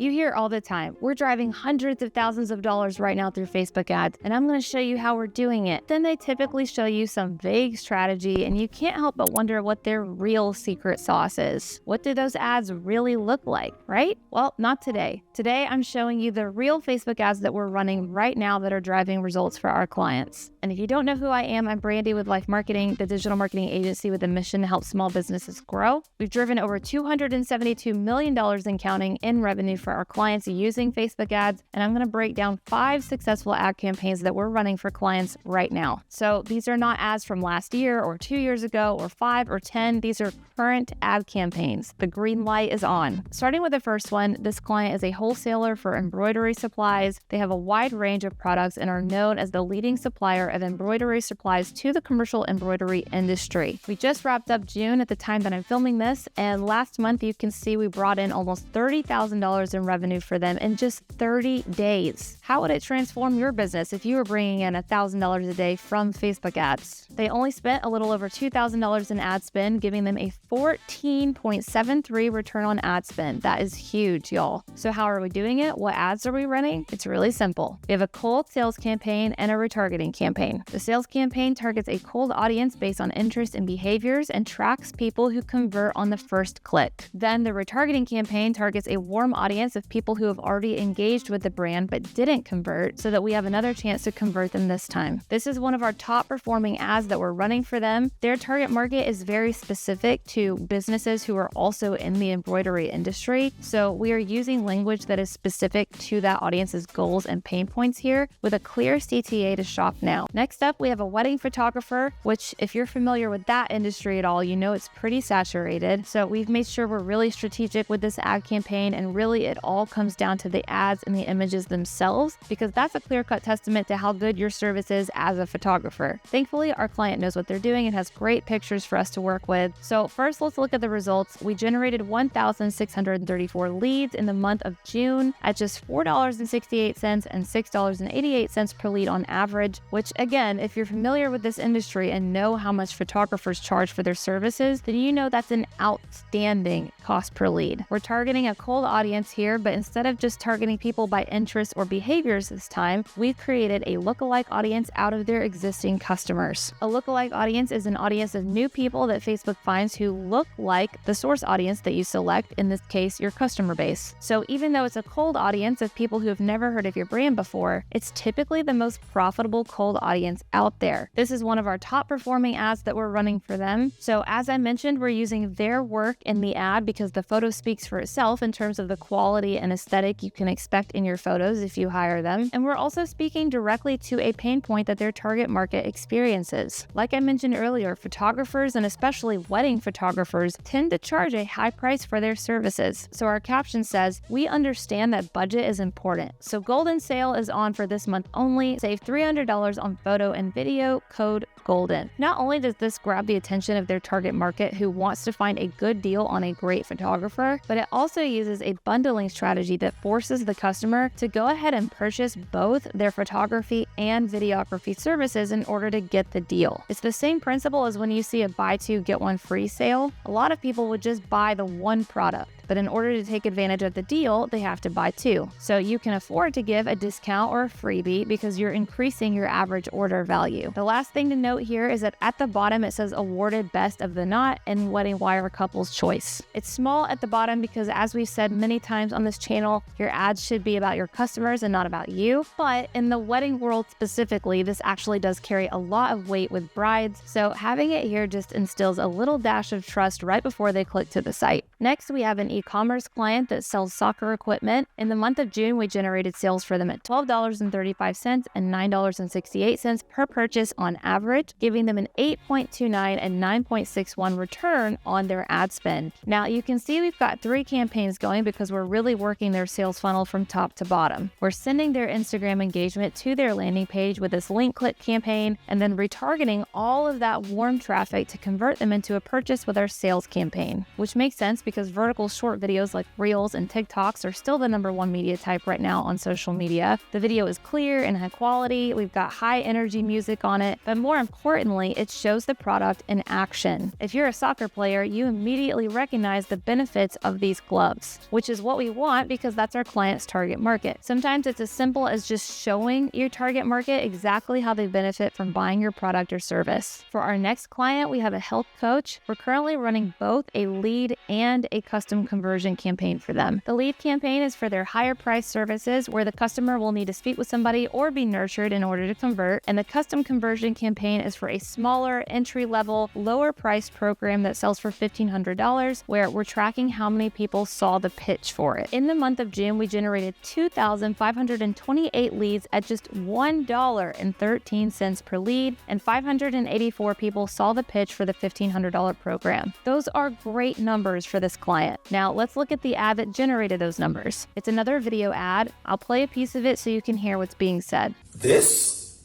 You hear all the time, we're driving hundreds of thousands of dollars right now through Facebook ads, and I'm going to show you how we're doing it. Then they typically show you some vague strategy, and you can't help but wonder what their real secret sauce is. What do those ads really look like, right? Well, not today. Today, I'm showing you the real Facebook ads that we're running right now that are driving results for our clients. And if you don't know who I am, I'm Brandi with LYFE Marketing, the digital marketing agency with a mission to help small businesses grow. We've driven over $272 million and counting in revenue for our clients using Facebook ads, and I'm going to break down 5 successful ad campaigns that we're running for clients right now. So these are not ads from last year or 2 years ago or 5 or 10. These are current ad campaigns. The green light is on. Starting with the first one, this client is a wholesaler for embroidery supplies. They have a wide range of products and are known as the leading supplier of embroidery supplies to the commercial embroidery industry. We just wrapped up June at the time that I'm filming this, and last month you can see we brought in almost $30,000 in revenue for them in just 30 days. How would it transform your business if you were bringing in $1,000 a day from Facebook ads? They only spent a little over $2,000 in ad spend, giving them a 14.73 return on ad spend. That is huge, y'all. So how are we doing it? What ads are we running? It's really simple. We have a cold sales campaign and a retargeting campaign. The sales campaign targets a cold audience based on interest and behaviors and tracks people who convert on the first click. Then the retargeting campaign targets a warm audience of people who have already engaged with the brand but didn't convert, so that we have another chance to convert them this time. This is one of our top performing ads that we're running for them. Their target market is very specific to businesses who are also in the embroidery industry. So we are using language that is specific to that audience's goals and pain points here with a clear CTA to shop now. Next up, we have a wedding photographer, which if you're familiar with that industry at all, you know it's pretty saturated. So we've made sure we're really strategic with this ad campaign, and really it all comes down to the ads and the images themselves, because that's a clear-cut testament to how good your service is as a photographer. Thankfully, our client knows what they're doing and has great pictures for us to work with. So first, let's look at the results. We generated 1,634 leads in the month of June at just $4.68 and $6.88 per lead on average, which again, if you're familiar with this industry and know how much photographers charge for their services, then you know that's an outstanding cost per lead. We're targeting a cold audience here, but instead of just targeting people by interest or behaviors this time, we've created a lookalike audience out of their existing customers. A lookalike audience is an audience of new people that Facebook finds who look like the source audience that you select, in this case, your customer base. So even though it's a cold audience of people who have never heard of your brand before, it's typically the most profitable cold audience out there. This is one of our top performing ads that we're running for them. So as I mentioned, we're using their work in the ad because the photo speaks for itself in terms of the quality and aesthetic you can expect in your photos if you hire them. And we're also speaking directly to a pain point that their target market experiences. Like I mentioned earlier, photographers and especially wedding photographers tend to charge a high price for their services. So our caption says, "We understand that budget is important. So Golden Sale is on for this month only. Save $300 on photo and video, code GOLDEN." Not only does this grab the attention of their target market who wants to find a good deal on a great photographer, but it also uses a bundling strategy that forces the customer to go ahead and purchase both their photography and videography services in order to get the deal. It's the same principle as when you see a buy two, get one free sale. A lot of people would just buy the one product, but in order to take advantage of the deal, they have to buy two. So you can afford to give a discount or a freebie because you're increasing your average order value. The last thing to note here is that at the bottom it says awarded best of the knot and Wedding Wire couple's choice. It's small at the bottom because, as we've said many times on this channel, your ads should be about your customers and not about you. But in the wedding world specifically, this actually does carry a lot of weight with brides. So having it here just instills a little dash of trust right before they click to the site. Next, we have an e-commerce client that sells soccer equipment. In the month of June, we generated sales for them at $12.35 and $9.68 per purchase on average, giving them an 8.29 and 9.61 return on their ad spend. Now you can see we've got 3 campaigns going because we're really working their sales funnel from top to bottom. We're sending their Instagram engagement to their landing page with this link click campaign, and then retargeting all of that warm traffic to convert them into a purchase with our sales campaign, which makes sense because vertical short videos like Reels and TikToks are still the #1 media type right now on social media. The video is clear and high quality. We've got high energy music on it, but more importantly, it shows the product in action. If you're a soccer player, you immediately recognize the benefits of these gloves, which is what we want because that's our client's target market. Sometimes it's as simple as just showing your target market exactly how they benefit from buying your product or service. For our next client, we have a health coach. We're currently running both a lead and a custom conversion campaign for them. The lead campaign is for their higher price services where the customer will need to speak with somebody or be nurtured in order to convert. And the custom conversion campaign is for a smaller, entry-level, lower price program that sells for $1,500, where we're tracking how many people saw the pitch for it. In the month of June, we generated 2,528 leads at just $1.13 per lead, and 584 people saw the pitch for the $1,500 program. Those are great numbers for this client. Now, let's look at the ad that generated those numbers. It's another video ad. I'll play a piece of it so you can hear what's being said. This?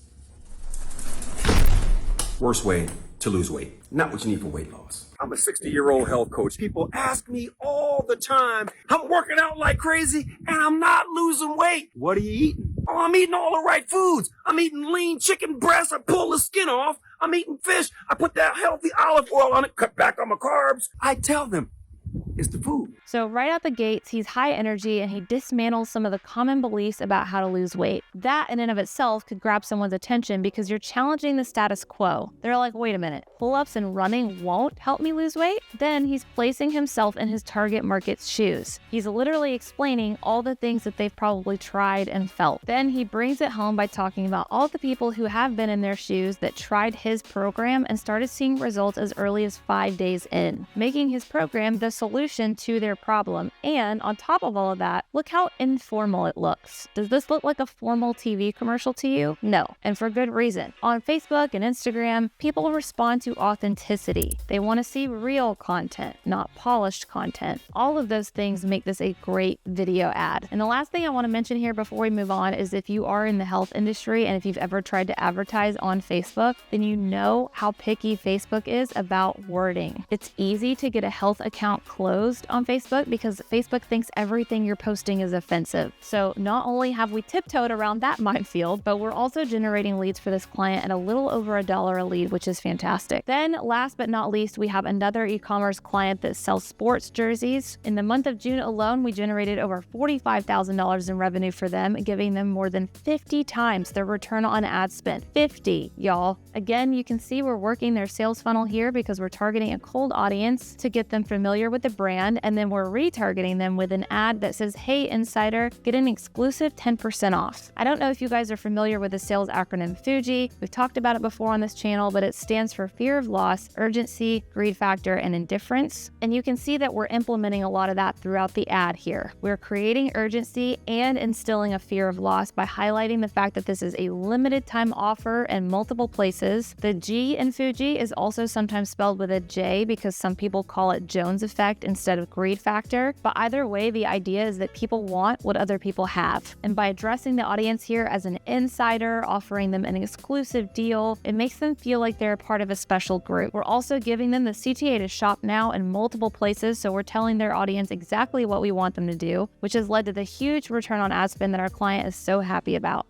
Worst way to lose weight. Not what you need for weight loss. I'm a 60-year-old health coach. People ask me all the time, I'm working out like crazy and I'm not losing weight. What are you eating? Oh, I'm eating all the right foods. I'm eating lean chicken breast. I pull the skin off. I'm eating fish. I put that healthy olive oil on it, cut back on my carbs. I tell them, it's the food. So right out the gates, he's high energy and he dismantles some of the common beliefs about how to lose weight. That in and of itself could grab someone's attention because you're challenging the status quo. They're like, wait a minute, pull-ups and running won't help me lose weight? Then he's placing himself in his target market's shoes. He's literally explaining all the things that they've probably tried and felt. Then he brings it home by talking about all the people who have been in their shoes that tried his program and started seeing results as early as 5 days in, making his program the solution to their problem. And on top of all of that, look how informal it looks. Does this look like a formal TV commercial to you? No, and for good reason. On Facebook and Instagram, people respond to authenticity. They want to see real content, not polished content. All of those things make this a great video ad. And the last thing I want to mention here before we move on is if you are in the health industry and if you've ever tried to advertise on Facebook, then you know how picky Facebook is about wording. It's easy to get a health account closed on Facebook because Facebook thinks everything you're posting is offensive. So not only have we tiptoed around that minefield, but we're also generating leads for this client at a little over $1 a lead, which is fantastic. Then last but not least, we have another e-commerce client that sells sports jerseys. In the month of June alone, we generated over $45,000 in revenue for them, giving them more than 50 times their return on ad spend. 50, y'all. Again, you can see we're working their sales funnel here because we're targeting a cold audience to get them familiar with the brand, and then we're retargeting them with an ad that says, hey, insider, get an exclusive 10% off. I don't know if you guys are familiar with the sales acronym FUJI. We've talked about it before on this channel, but it stands for fear of loss, urgency, greed factor, and indifference. And you can see that we're implementing a lot of that throughout the ad here. We're creating urgency and instilling a fear of loss by highlighting the fact that this is a limited time offer in multiple places. The G in FUJI is also sometimes spelled with a J because some people call it Jones effect instead of greed factor. But either way, the idea is that people want what other people have. And by addressing the audience here as an insider, offering them an exclusive deal, it makes them feel like they're a part of a special group. We're also giving them the CTA to shop now in multiple places, so we're telling their audience exactly what we want them to do, which has led to the huge return on ad spend that our client is so happy about.